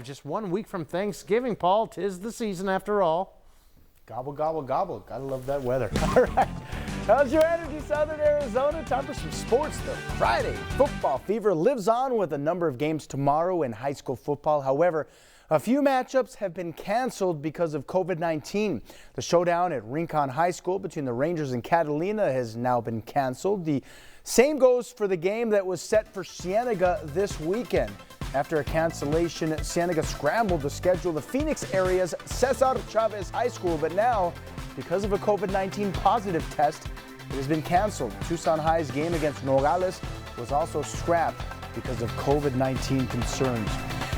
Just 1 week from Thanksgiving, Paul. 'Tis the season after all. Gobble, gobble, gobble. Gotta love that weather. All right. How's your energy, Southern Arizona? Time for some sports, though. Friday, football fever lives on with a number of games tomorrow in high school football. However, a few matchups have been canceled because of COVID-19. The showdown at Rincon High School between the Rangers and Catalina has now been canceled. The same goes for the game that was set for Cienega this weekend. After a cancellation, Cienega scrambled to schedule the Phoenix area's Cesar Chavez High School, but now, because of a COVID-19 positive test, it has been canceled. Tucson High's game against Nogales was also scrapped because of COVID-19 concerns.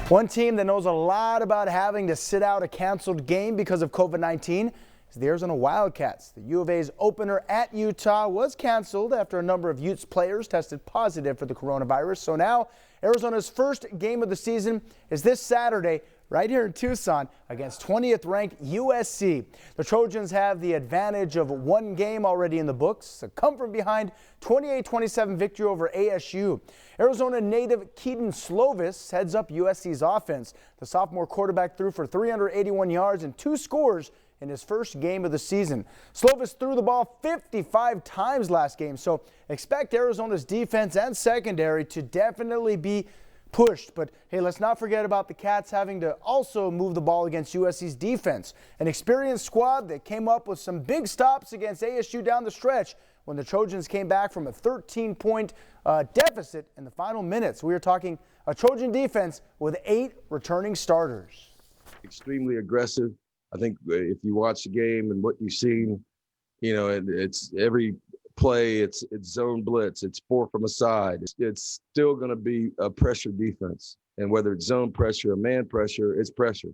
One team that knows a lot about having to sit out a canceled game because of COVID-19 is the Arizona Wildcats. The U of A's opener at Utah was canceled after a number of Utes players tested positive for the coronavirus. So now Arizona's first game of the season is this Saturday right here in Tucson against 20th ranked USC. The Trojans have the advantage of one game already in the books, a come from behind 28-27 victory over ASU. Arizona native Keaton Slovis heads up USC's offense. The sophomore quarterback threw for 381 yards and 2 scores in his first game of the season. Slovis threw the ball 55 times last game, so expect Arizona's defense and secondary to definitely be pushed. But hey, let's not forget about the Cats having to also move the ball against USC's defense. An experienced squad that came up with some big stops against ASU down the stretch when the Trojans came back from a 13-point deficit in the final minutes. We are talking a Trojan defense with 8 returning starters. Extremely aggressive. I think if you watch the game and what you've seen, you know, it's every play, it's zone blitz, it's 4 from a side. It's still going to be a pressure defense. And whether it's zone pressure or man pressure, it's pressure.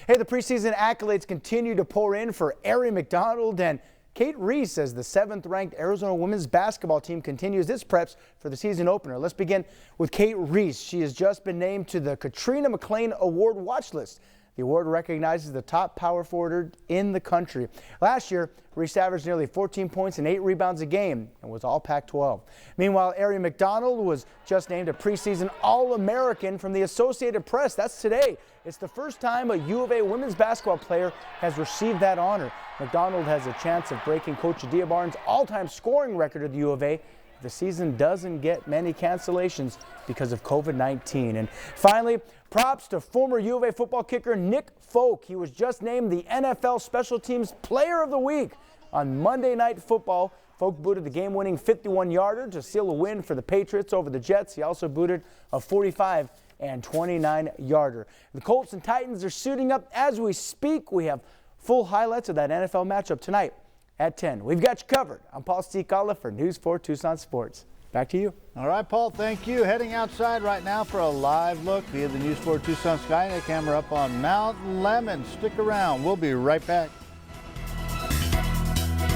Hey, the preseason accolades continue to pour in for Ari McDonald and Kate Reese as the 7th-ranked Arizona women's basketball team continues its preps for the season opener. Let's begin with Kate Reese. She has just been named to the Katrina McLean Award watch list. The award recognizes the top power forward in the country. Last year, Reese averaged nearly 14 points and 8 rebounds a game and was all Pac-12. Meanwhile, Ari McDonald was just named a preseason All-American from the Associated Press. That's today. It's the first time a U of A women's basketball player has received that honor. McDonald has a chance of breaking Coach Diabarne's all-time scoring record at the U of A. The season doesn't get many cancellations because of COVID-19. And finally, props to former U of A football kicker Nick Folk. He was just named the NFL Special Teams Player of the Week. On Monday Night Football, Folk booted the game-winning 51-yarder to seal a win for the Patriots over the Jets. He also booted a 45 and 29-yarder. The Colts and Titans are suiting up as we speak. We have full highlights of that NFL matchup tonight at 10. We've got you covered. I'm Paul CICALA for News 4 Tucson Sports. Back to you. All right, Paul, thank you. Heading outside right now for a live look via the News 4 Tucson Skynet camera up on Mount Lemmon. Stick around. We'll be right back.